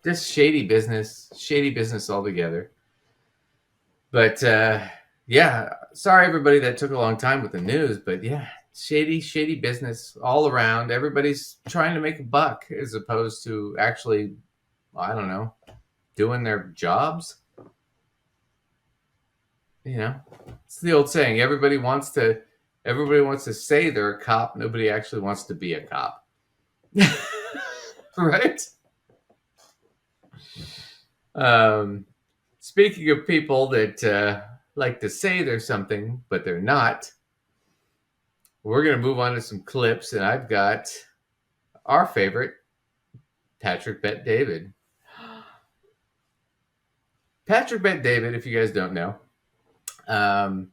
just shady business altogether. But yeah, sorry everybody that took a long time with the news, but yeah, shady business all around. Everybody's trying to make a buck as opposed to actually, I don't know, doing their jobs. You know, it's the old saying: everybody wants to say they're a cop. Nobody actually wants to be a cop, right? Um, Speaking of people that like to say they're something but they're not, we're going to move on to some clips, and I've got our favorite, Patrick Bet David. Patrick Bet David, if you guys don't know, um,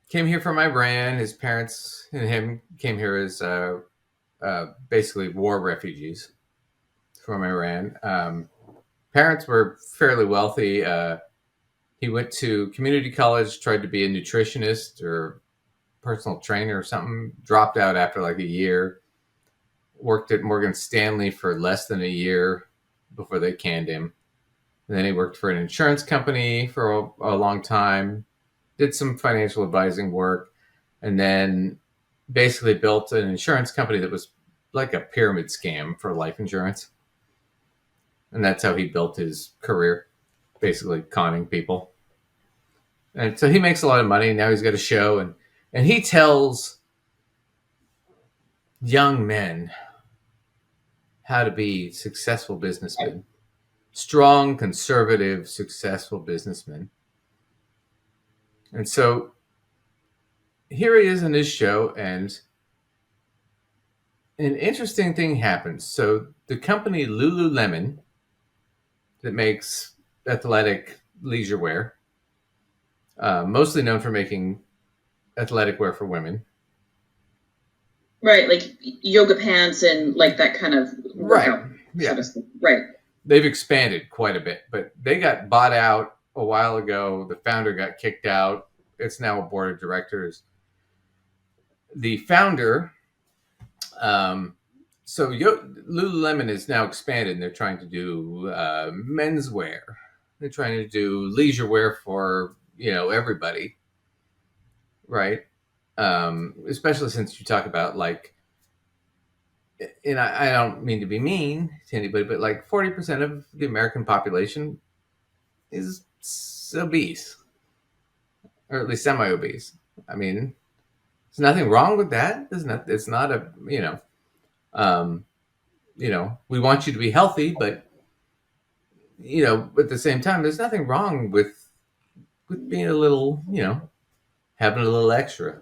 came here from Iran. His parents and him came here as basically war refugees from Iran. Parents were fairly wealthy. He went to community college, tried to be a nutritionist or personal trainer or something, dropped out after like a year, worked at Morgan Stanley for less than a year before they canned him. And then he worked for an insurance company for a long time, did some financial advising work, and then basically built an insurance company that was like a pyramid scam for life insurance. And that's how he built his career, basically conning people. And so he makes a lot of money. Now he's got a show, and he tells young men how to be successful businessmen, strong, conservative, successful businessmen. And so here he is in his show, and an interesting thing happens. So the company Lululemon, that makes athletic leisure wear, mostly known for making athletic wear for women. Right, like yoga pants and like that kind of workout. Right. Yeah. Right. They've expanded quite a bit, but they got bought out a while ago. The founder got kicked out. It's now a board of directors. The founder, so Lululemon is now expanded, and they're trying to do menswear. They're trying to do leisure wear for everybody, right? Especially since you talk about like, and I don't mean to be mean to anybody, but like 40% of the American population is obese, or at least semi-obese. I mean, there's nothing wrong with that. It's not a um, we want you to be healthy, but at the same time, there's nothing wrong with being a little, having a little extra.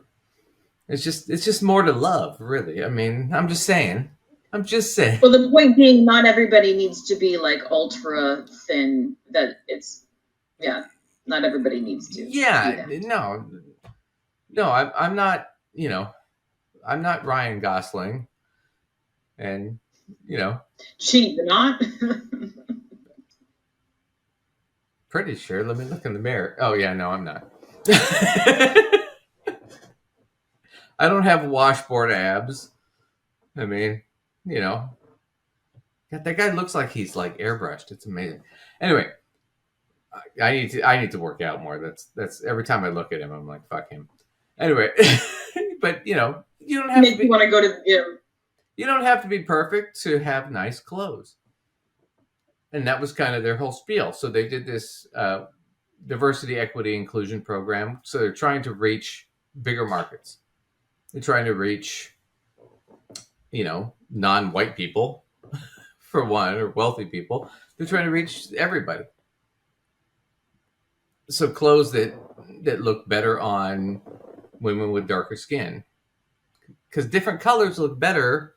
It's just more to love, really. I mean, I'm just saying. I'm just saying. Well, the point being, not everybody needs to be like ultra thin. Yeah, not everybody needs to. Yeah, no, I'm not. I'm not Ryan Gosling, and Gee, you're not. pretty sure. Let me look in the mirror. Oh yeah, no, I'm not. I don't have washboard abs. I mean, you know, that guy looks like he's like airbrushed. It's amazing. Anyway, I need to work out more. That's every time I look at him, I'm like, fuck him. Anyway, but you don't have to Make you be want to go to the gym. you don't have to be perfect to have nice clothes. And that was kind of their whole spiel. So they did this diversity, equity, inclusion program. So they're trying to reach bigger markets. They're trying to reach, non-white people, for one, or wealthy people. They're trying to reach everybody. So clothes that look better on women with darker skin, because different colors look better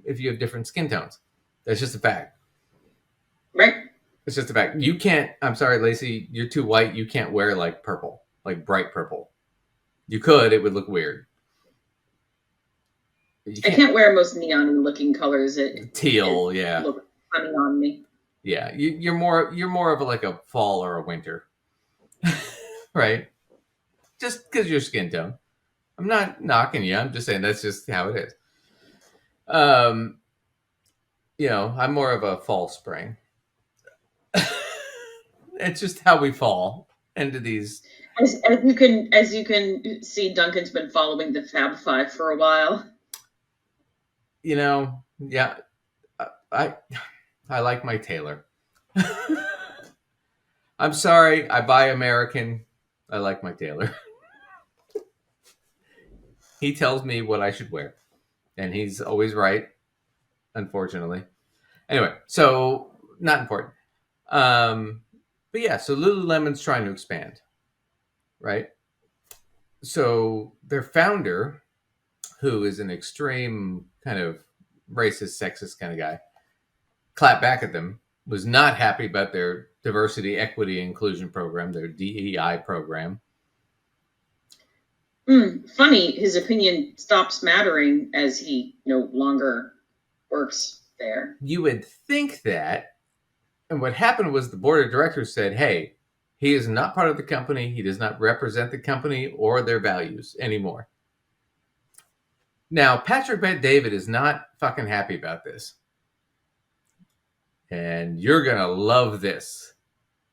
if you have different skin tones. That's just a fact. Right. It's just a fact. You can't. I'm sorry, Lacey. You're too white. You can't wear like purple, like bright purple. You could. It would look weird. You I can't wear most neon-looking colors. Teal, yeah, look funny on me. yeah. You're more of like a fall or a winter, right? Just because your skin tone. I'm not knocking you. I'm just saying that's just how it is. I'm more of a fall spring. It's just how we fall into these. As you can see, Duncan's been following the Fab Five for a while. Yeah, I I like my tailor. I'm sorry, I buy American. I like my tailor. He tells me what I should wear, and he's always right, unfortunately. Anyway, so not important. Um, but yeah, so Lululemon's trying to expand, right? So their founder, who is an extreme kind of racist, sexist kind of guy, clapped back at them, was not happy about their diversity, equity, inclusion program, their DEI program. Funny, his opinion stops mattering as he no longer works there. You would think that. And what happened was the board of directors said, hey, he is not part of the company. He does not represent the company or their values anymore. Now, Patrick Bet-David is not fucking happy about this. And you're going to love this.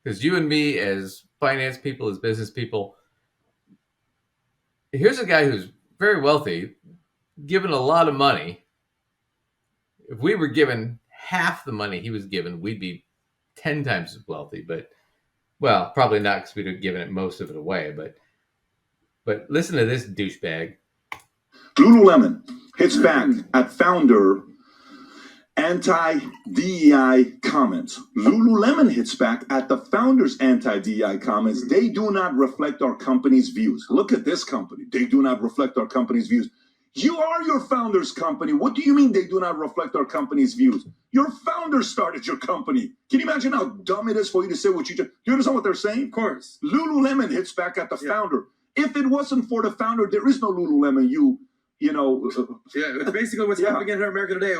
Because you and me, as finance people, as business people, here's a guy who's very wealthy, given a lot of money. If we were given half the money he was given, we'd be 10 times as wealthy. But, well, probably not because we'd have given it most of it away. But listen to this douchebag. Lululemon hits back at founder anti-DEI comments. Lululemon hits back at the founder's anti-DEI comments. They do not reflect our company's views. Look at this company. They do not reflect our company's views. You are your founder's company. What do you mean they do not reflect our company's views? Your founder started your company. Can you imagine how dumb it is for you to say what you just... Do you understand what they're saying? Of course. Lululemon hits back at the founder. If it wasn't for the founder, there is no Lululemon. You know... Yeah, basically what's happening in America today.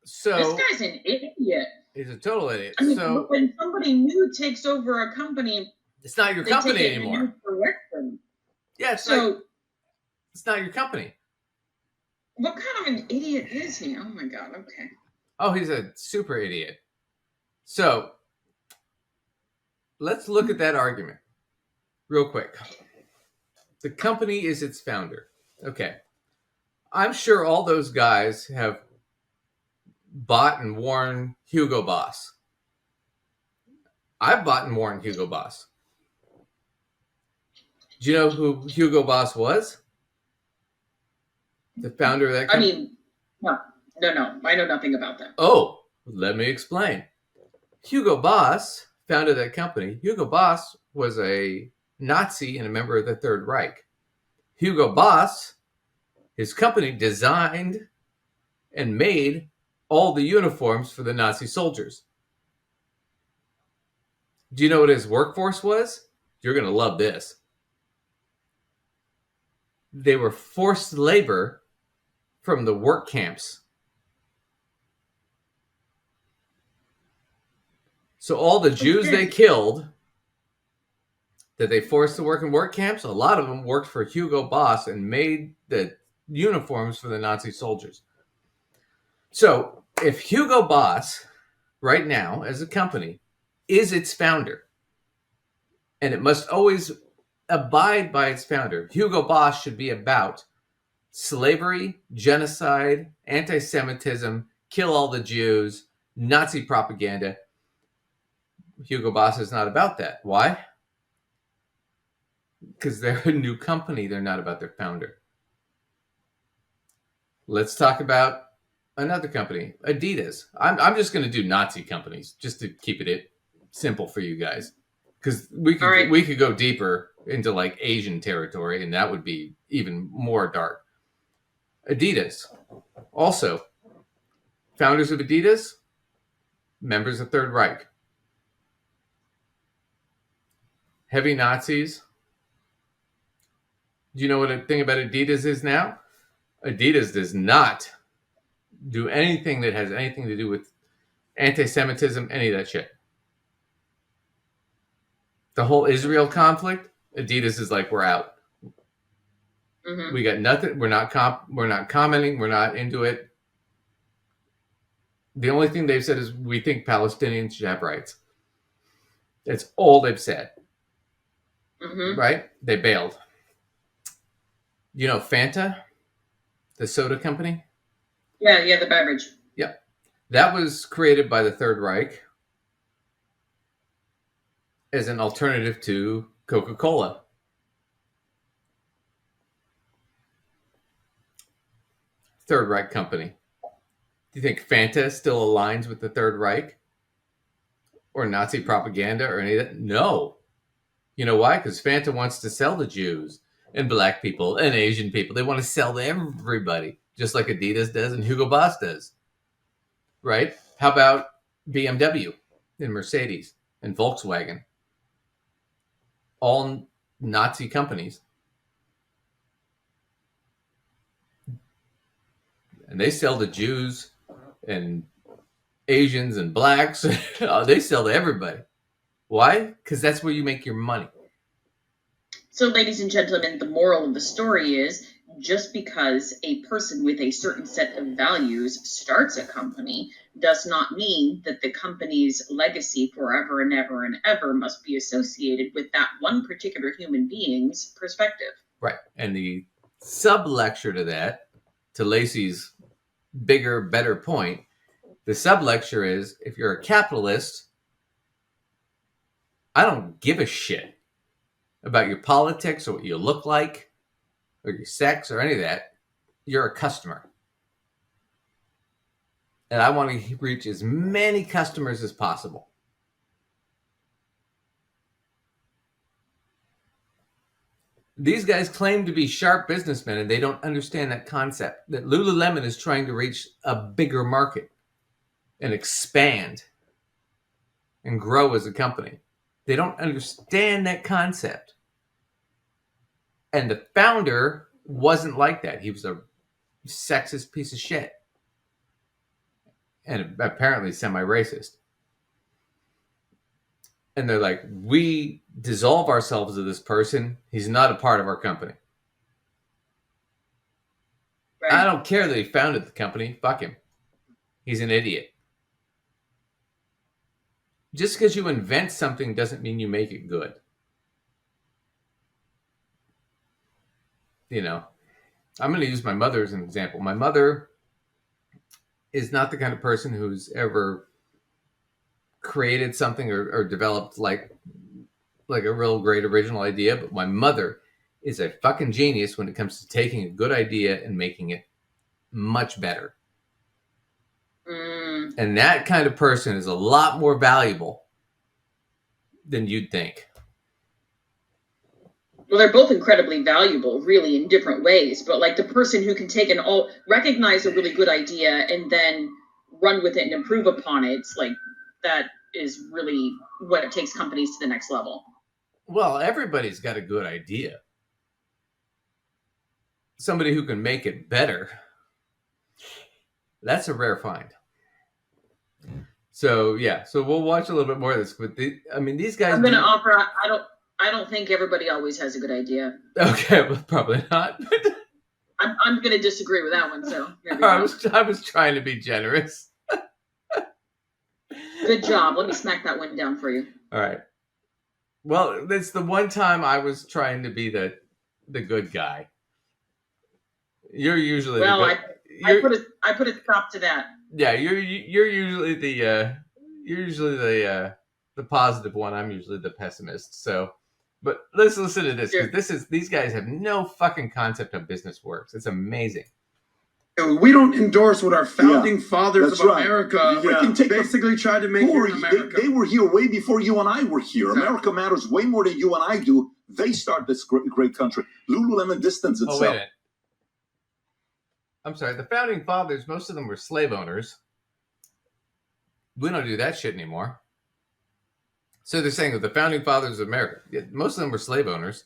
So this guy's an idiot. He's a total idiot. I mean, so when somebody new takes over a company, it's not your they company take it in a anymore. new direction. Yeah, it's not your company. What kind of an idiot is he? Oh my god, okay. Oh, he's a super idiot. So let's look at that argument real quick. The company is its founder. Okay. I'm sure all those guys have bought and worn Hugo Boss. I've bought and worn Hugo Boss. Do you know who Hugo Boss was? The founder of that company? I mean, no. I know nothing about that. Oh, let me explain. Hugo Boss founded that company. Hugo Boss was a Nazi and a member of the Third Reich. Hugo Boss, his company designed and made all the uniforms for the Nazi soldiers. Do you know what his workforce was? You're going to love this. They were forced labor from the work camps. So all the Jews they killed that they forced to work in work camps, a lot of them worked for Hugo Boss and made the uniforms for the Nazi soldiers. So if Hugo Boss, right now, as a company, is its founder, and it must always abide by its founder, Hugo Boss should be about slavery, genocide, anti-Semitism, kill all the Jews, Nazi propaganda. Hugo Boss is not about that. Why? Because they're a new company. They're not about their founder. Let's talk about another company, Adidas. I'm just going to do Nazi companies just to keep it simple for you guys, because we could go deeper into like Asian territory, and that would be even more dark. Adidas, also founders of Adidas, members of Third Reich, heavy Nazis. Do you know what a thing about Adidas is now? Adidas does not do anything that has anything to do with anti-Semitism, any of that shit. The whole Israel conflict, Adidas is like, we're out. Mm-hmm. We got nothing. We're not commenting. We're not into it. The only thing they've said is we think Palestinians should have rights. It's all they've said. Mm-hmm. Right? They bailed. You know Fanta, the soda company? Yeah, the beverage. Yep. That was created by the Third Reich as an alternative to Coca-Cola. Third Reich company. Do you think Fanta still aligns with the Third Reich? Or Nazi propaganda or any of that? No. You know why? Because Fanta wants to sell to Jews and black people and Asian people. They want to sell to everybody, just like Adidas does and Hugo Boss does. Right? How about BMW and Mercedes and Volkswagen? All Nazi companies. And they sell to Jews and Asians and blacks. They sell to everybody. Why? Because that's where you make your money. So, ladies and gentlemen, the moral of the story is just because a person with a certain set of values starts a company does not mean that the company's legacy forever and ever and ever must be associated with that one particular human being's perspective. Right. And the sub-lecture to that, to Lacey's bigger, better point, the sub-lecture is, if you're a capitalist, I don't give a shit about your politics or what you look like or your sex or any of that. You're a customer. And I want to reach as many customers as possible. These guys claim to be sharp businessmen and they don't understand that concept, that Lululemon is trying to reach a bigger market and expand and grow as a company. They don't understand that concept. And the founder wasn't like that. He was a sexist piece of shit. And apparently semi-racist. And they're like, we dissolve ourselves to this person. He's not a part of our company. Right. I don't care that he founded the company. Fuck him. He's an idiot. Just because you invent something doesn't mean you make it good. You know, I'm going to use my mother as an example. My mother is not the kind of person who's ever created something or developed like a real great original idea. But my mother is a fucking genius when it comes to taking a good idea and making it much better. And that kind of person is a lot more valuable than you'd think. Well, they're both incredibly valuable, really, in different ways. But like the person who can take recognize a really good idea and then run with it and improve upon it, it's like that is really what it takes companies to the next level. Well, everybody's got a good idea. Somebody who can make it better. That's a rare find. So yeah, so we'll watch a little bit more of this. But these guys. I'm going to offer. I don't think everybody always has a good idea. Okay, well, probably not. I'm going to disagree with that one. So here we go. I was trying to be generous. Good job. Let me smack that one down for you. All right. Well, it's the one time I was trying to be the good guy. You're usually I put a stop to that. Yeah, you're usually the positive one. I'm usually the pessimist. So, but let's listen to this because these guys have no fucking concept of business works. It's amazing. We don't endorse what our founding fathers of America basically tried to make here in America. They were here way before you and I were here. Exactly. America matters way more than you and I do. They start this great country. Lululemon distanced itself. Oh, wait a minute. I'm sorry. The founding fathers, most of them were slave owners. We don't do that shit anymore. So they're saying that the founding fathers of America, most of them were slave owners.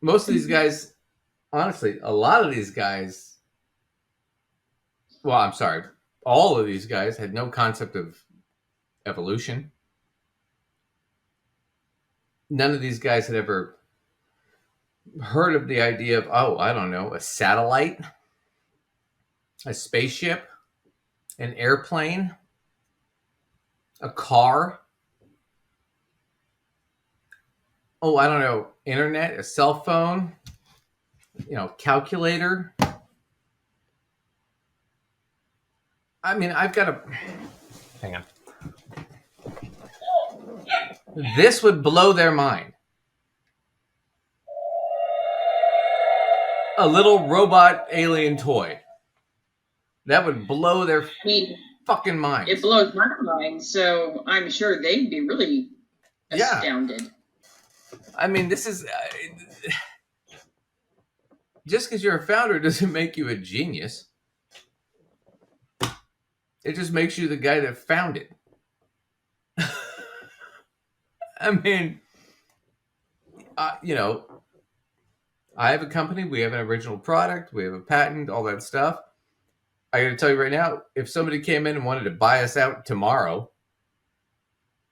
Most of these guys, honestly, a lot of these guys, well, I'm sorry, all of these guys had no concept of evolution. None of these guys had ever heard of the idea of, I don't know, a satellite, a spaceship, an airplane, a car, I don't know, internet, a cell phone, calculator. I mean, I've got a... Hang on. This would blow their mind. A little robot alien toy. That would blow their fucking minds. It blows my mind, so I'm sure they'd be really astounded. I mean, this is... just because you're a founder doesn't make you a genius. It just makes you the guy that found it. I mean, I have a company. We have an original product. We have a patent, all that stuff. I got to tell you right now, if somebody came in and wanted to buy us out tomorrow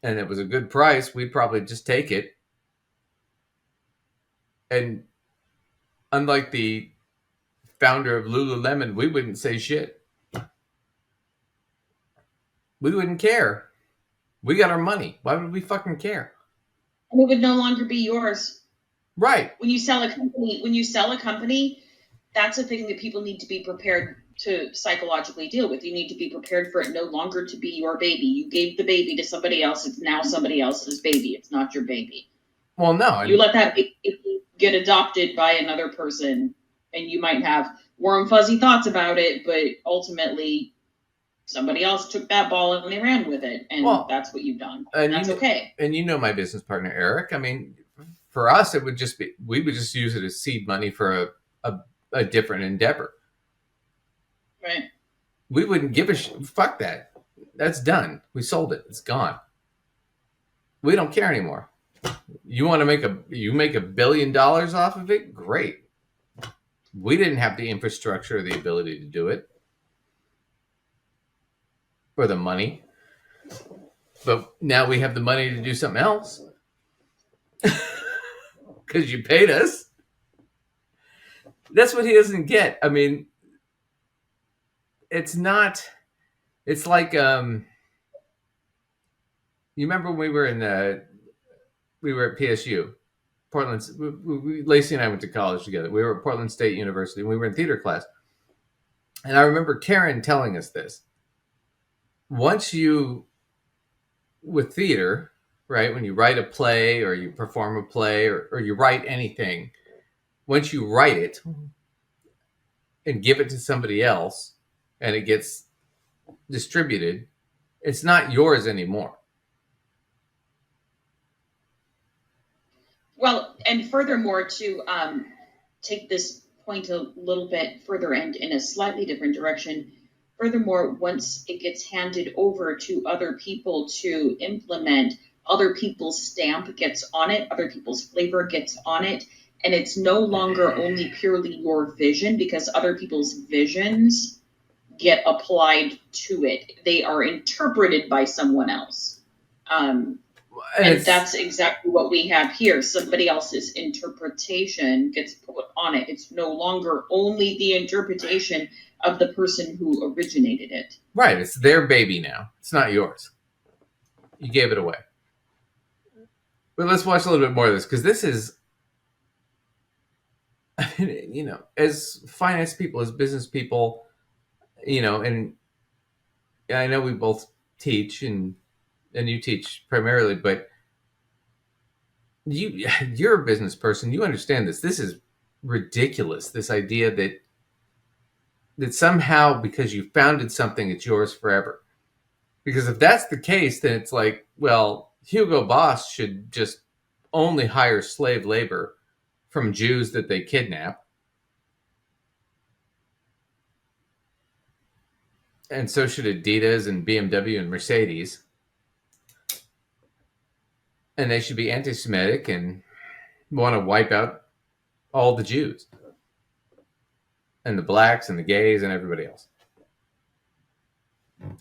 and it was a good price, we'd probably just take it. And unlike the founder of Lululemon, we wouldn't say shit. We wouldn't care. We got our money. Why would we fucking care? And it would no longer be yours. Right. When you sell a company, that's a thing that people need to be prepared to psychologically deal with. You need to be prepared for it no longer to be your baby. You gave the baby to somebody else. It's now somebody else's baby. It's not your baby. Well, no. You let that baby get adopted by another person, and you might have warm, fuzzy thoughts about it, but ultimately somebody else took that ball and they ran with it, and that's what you've done. And that's okay. And my business partner, Eric. I mean, for us, it would just be, we would just use it as seed money for a different endeavor. Right. We wouldn't give a fuck that. That's done. We sold it. It's gone. We don't care anymore. You want to make $1 billion off of it? Great. We didn't have the infrastructure or the ability to do it. Or the money. But now we have the money to do something else. Because you paid us. That's what he doesn't get. I mean, it's like, you remember when we were at PSU, Portland, Lacey and I went to college together. We were at Portland State University and we were in theater class. And I remember Karen telling us this. Once with theater, right, when you write a play or you perform a play or you write anything, once you write it and give it to somebody else and it gets distributed, it's not yours anymore. Well, and furthermore, to take this point a little bit further and in a slightly different direction, furthermore, once it gets handed over to other people to implement, other people's stamp gets on it, other people's flavor gets on it, and it's no longer only purely your vision because other people's visions get applied to it. They are interpreted by someone else. And that's exactly what we have here. Somebody else's interpretation gets put on it. It's no longer only the interpretation of the person who originated it. Right. It's their baby now. It's not yours. You gave it away. But let's watch a little bit more of this because this is, as finance people, as business people, and I know we both teach and you teach primarily, but you're a business person. You understand this. This is ridiculous. This idea that somehow because you founded something, it's yours forever. Because if that's the case, then it's like, well, Hugo Boss should just only hire slave labor from Jews that they kidnap. And so should Adidas and BMW and Mercedes. And they should be anti-Semitic and want to wipe out all the Jews. And the blacks and the gays and everybody else.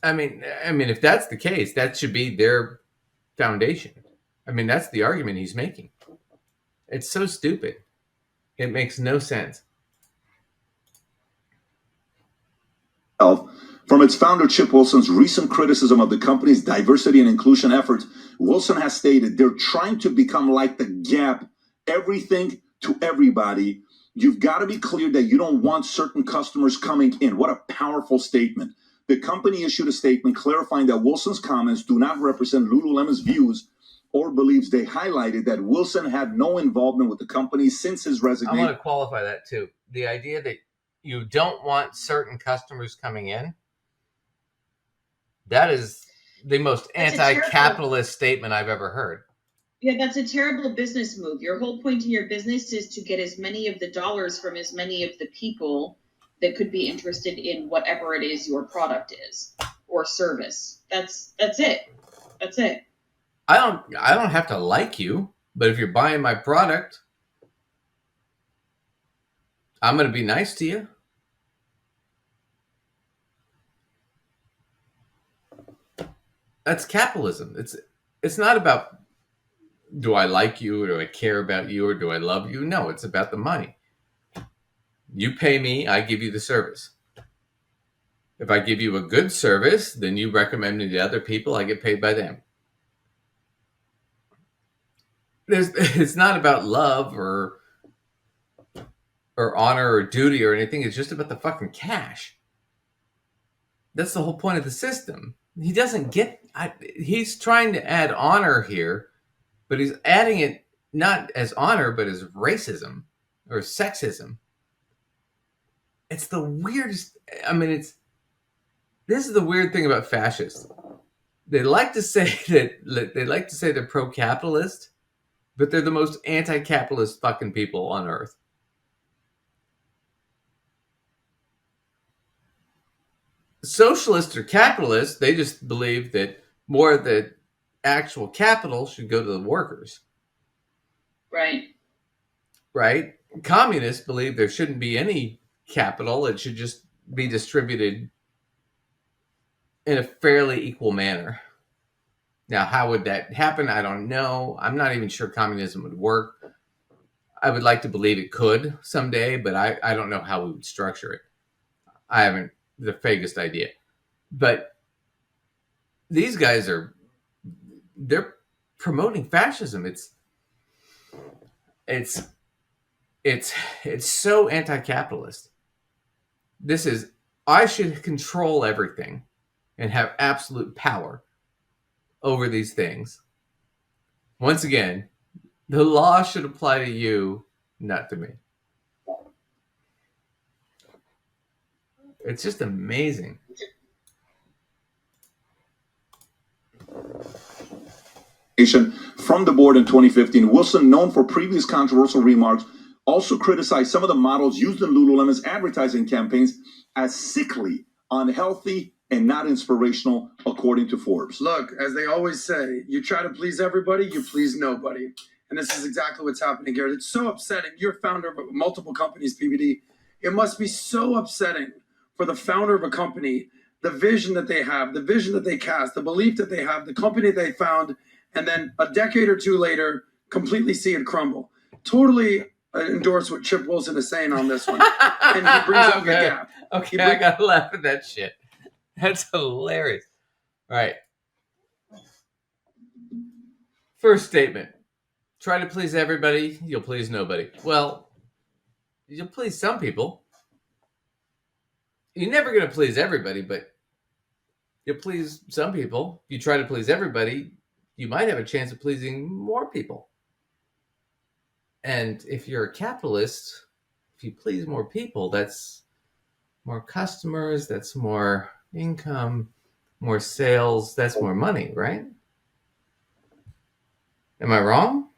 I mean, if that's the case, that should be their foundation. I mean, that's the argument he's making. It's so stupid. It makes no sense. From its founder, Chip Wilson's recent criticism of the company's diversity and inclusion efforts, Wilson has stated they're trying to become like the Gap, everything to everybody. You've got to be clear that you don't want certain customers coming in. What a powerful statement. The company issued a statement clarifying that Wilson's comments do not represent Lululemon's views or beliefs. They highlighted that Wilson had no involvement with the company since his resignation. I want to qualify that too. The idea that you don't want certain customers coming in, that is the most anti-capitalist statement I've ever heard. Yeah, that's a terrible business move. Your whole point in your business is to get as many of the dollars from as many of the people that could be interested in whatever it is your product is or service. That's it. That's it. I don't have to like you, but if you're buying my product, I'm going to be nice to you. That's capitalism. It's not about do I like you or do I care about you or do I love you? No, it's about the money. You pay me, I give you the service. If I give you a good service, then you recommend me to other people, I get paid by them. It's not about love or honor or duty or anything. It's just about the fucking cash. That's the whole point of the system. He doesn't get... he's trying to add honor here, but he's adding it not as honor, but as racism or sexism. It's the weirdest... I mean, this is the weird thing about fascists. They like to say they're pro-capitalist, but they're the most anti-capitalist fucking people on earth. Socialists or capitalists, they just believe that more of the actual capital should go to the workers. Right. Right? Communists believe there shouldn't be any capital. It should just be distributed in a fairly equal manner. Now, how would that happen? I don't know. I'm not even sure communism would work. I would like to believe it could someday, but I don't know how we would structure it. I haven't the vaguest idea. But these guys they're promoting fascism. It's so anti-capitalist. This is, I should control everything and have absolute power over these things. Once again, the law should apply to you, not to me. It's just amazing. From the board in 2015, Wilson, known for previous controversial remarks, also criticized some of the models used in Lululemon's advertising campaigns as sickly, unhealthy, and not inspirational, according to Forbes. Look, as they always say, you try to please everybody, you please nobody. And this is exactly what's happening here. It's so upsetting. You're founder of multiple companies, PBD. It must be so upsetting for the founder of a company, the vision that they have, the vision that they cast, the belief that they have, the company they found, and then a decade or two later, completely see it crumble. Totally endorse what Chip Wilson is saying on this one. And he brings up the Gap. Okay, I gotta laugh at that shit. That's hilarious. All right. First statement. Try to please everybody, you'll please nobody. Well, you'll please some people. You're never going to please everybody, but you'll please some people. If you try to please everybody, you might have a chance of pleasing more people. And if you're a capitalist, if you please more people, that's more customers, that's more income, more sales, that's more money, right? Am I wrong?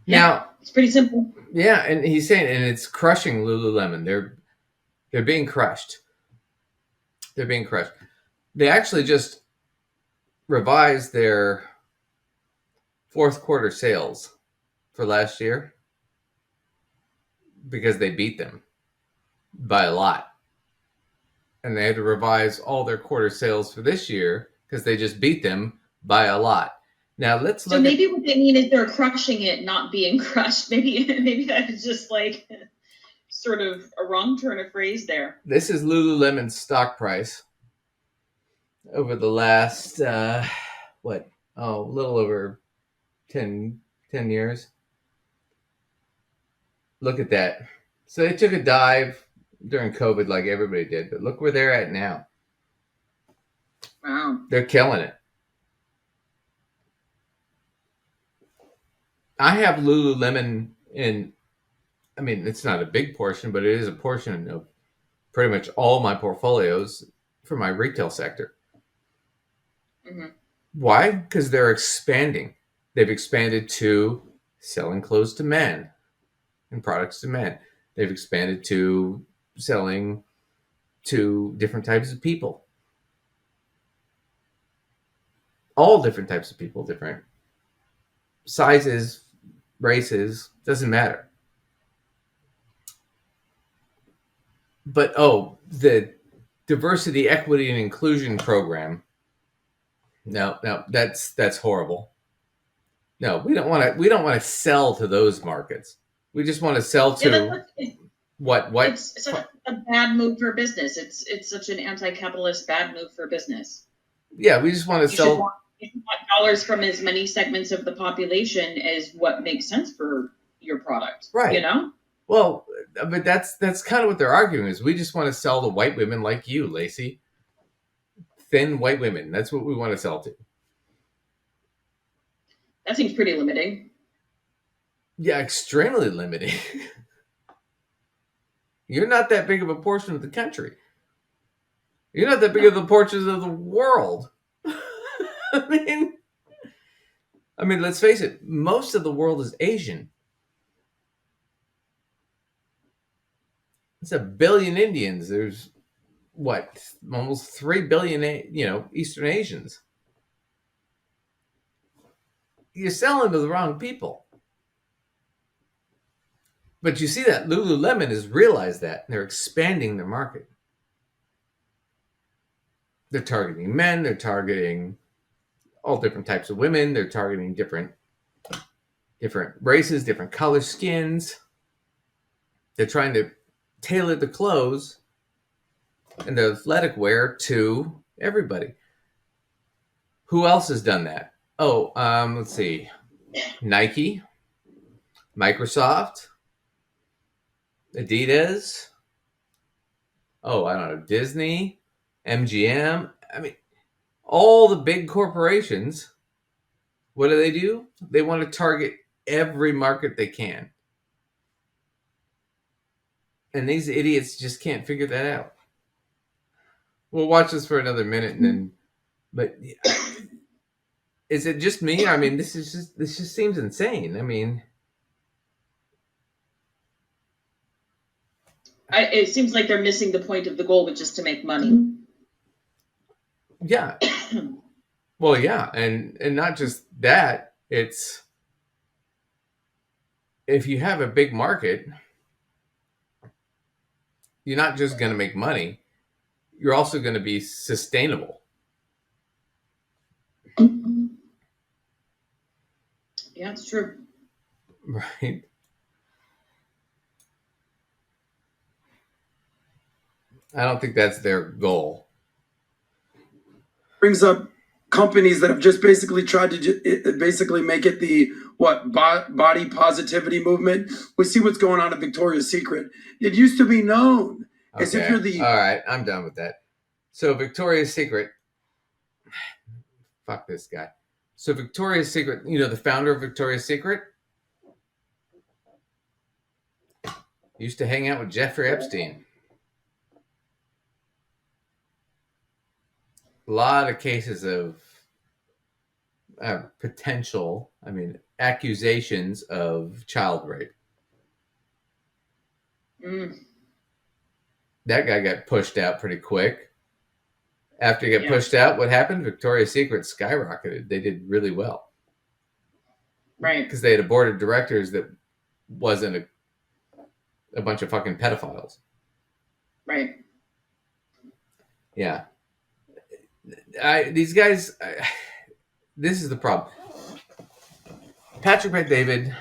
Yeah, now, it's pretty simple. Yeah, and he's saying, and it's crushing Lululemon. They're being crushed. They're being crushed. They actually just revised their fourth quarter sales for last year because they beat them by a lot. And they had to revise all their quarter sales for this year because they just beat them by a lot. Now let's look. So maybe what they mean is they're crushing it, not being crushed. Maybe that is just like sort of a wrong turn of phrase there. This is Lululemon's stock price over the last, a little over 10 years. Look at that. So they took a dive during COVID like everybody did, but look where they're at now. Wow. They're killing it. I have Lululemon it's not a big portion, but it is a portion of pretty much all my portfolios for my retail sector. Mm-hmm. Why? Because they're expanding. They've expanded to selling clothes to men and products to men. They've expanded to selling to different types of people. All different types of people, different sizes, races, doesn't matter. But the diversity, equity, and inclusion program. No, that's horrible. No, we don't want to sell to those markets. We just want to sell to what? It's such a bad move for business. It's such an anti-capitalist bad move for business. Yeah, we just want to sell. You should want dollars from as many segments of the population as what makes sense for your product. Right. You know? Well, but that's kind of what they're arguing is we just want to sell to white women like you, Lacey. Thin white women. That's what we want to sell to. That seems pretty limiting. Yeah, extremely limiting. You're not that big of a portion of the country. You're not that big of a portion of the world. I mean, let's face it. Most of the world is Asian. It's 1 billion Indians. There's almost 3 billion, Eastern Asians. You're selling to the wrong people. But you see that Lululemon has realized that. They're expanding their market. They're targeting men. They're targeting all different types of women. They're targeting different races, different color skins. They're trying to tailor the clothes and the athletic wear to everybody. Who else has done that? Let's see. Nike, Microsoft, Adidas. I don't know, Disney, MGM. I mean, all the big corporations, what do? They want to target every market they can. And these idiots just can't figure that out. We'll watch this for another minute and then, but is it just me? I mean, this just seems insane. I mean, It seems like they're missing the point of the goal, which is to make money. Yeah. Well, yeah, and not just that. It's if you have a big market, you're not just going to make money. You're also going to be sustainable. Yeah, it's true. Right. I don't think that's their goal. Brings up companies that have just basically tried to basically make it the body positivity movement. We see what's going on at Victoria's Secret. It used to be known as if you're the... All right, I'm done with that. So Victoria's Secret, fuck this guy. So Victoria's Secret, the founder of Victoria's Secret used to hang out with Jeffrey Epstein. A lot of cases of accusations of child rape. That guy got pushed out pretty quick. After he got pushed out, what happened? Victoria's Secret skyrocketed. They did really well. Right. Because they had a board of directors that wasn't a bunch of fucking pedophiles. Right. Yeah. These guys, this is the problem. Patrick Bet-David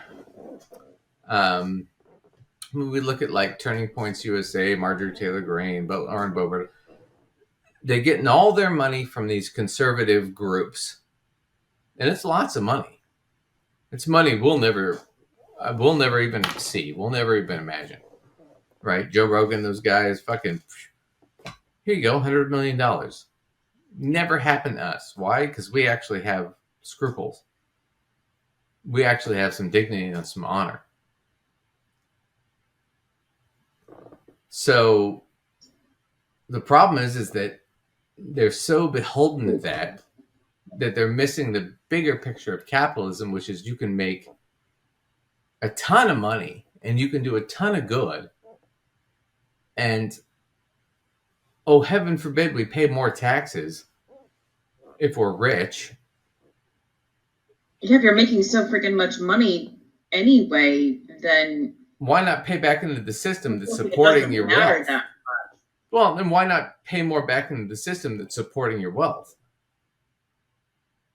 when we look at like Turning Points USA, Marjorie Taylor Greene, Lauren Boebert, they're getting all their money from these conservative groups, and it's lots of money. It's money we'll never even see, we'll never even imagine, right? Joe Rogan, those guys, fucking, here you go, $100 million. Never happened to us. Why? Because we actually have scruples. We actually have some dignity and some honor. So the problem is that they're so beholden to that they're missing the bigger picture of capitalism, which is you can make a ton of money and you can do a ton of good. And, oh, heaven forbid we pay more taxes if we're rich. Yeah, if you're making so freaking much money anyway, then why not pay back into the system that's supporting your wealth? Well, then why not pay more back into the system that's supporting your wealth?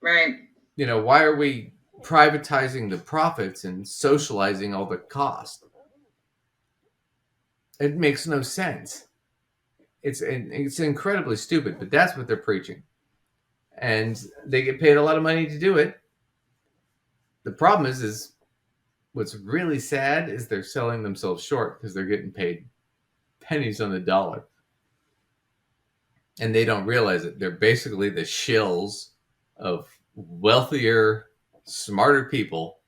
Right. You know, why are we privatizing the profits and socializing all the cost? It makes no sense. It's incredibly stupid, but that's what they're preaching. And they get paid a lot of money to do it. The problem is what's really sad is they're selling themselves short because they're getting paid pennies on the dollar. And they don't realize it. They're basically the shills of wealthier, smarter people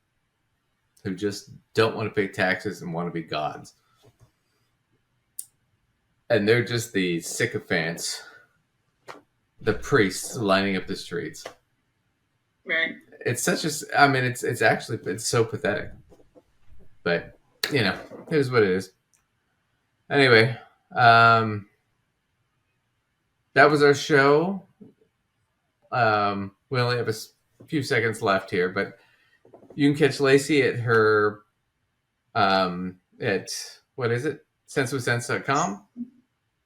who just don't want to pay taxes and want to be gods. And they're just the sycophants, the priests lining up the streets. Right. It's such a, I mean, it's so pathetic. But, you know, it is what it is. Anyway, that was our show. We only have a few seconds left here, but you can catch Lacey at her, at, what is it? sensewithsense.com.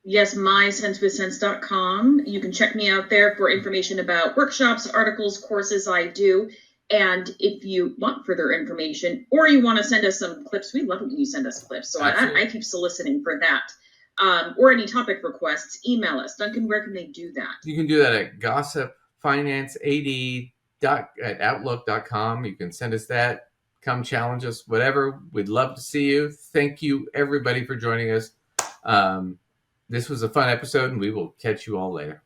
Yes, mysensewithsense.com. You can check me out there for information about workshops, articles, courses I do. And if you want further information or you want to send us some clips, we love it when you send us clips. So I keep soliciting for that. Or any topic requests, email us. Duncan, where can they do that? You can do that at gossipfinancead@outlook.com. You can send us that. Come challenge us, whatever. We'd love to see you. Thank you, everybody, for joining us. This was a fun episode, and we will catch you all later.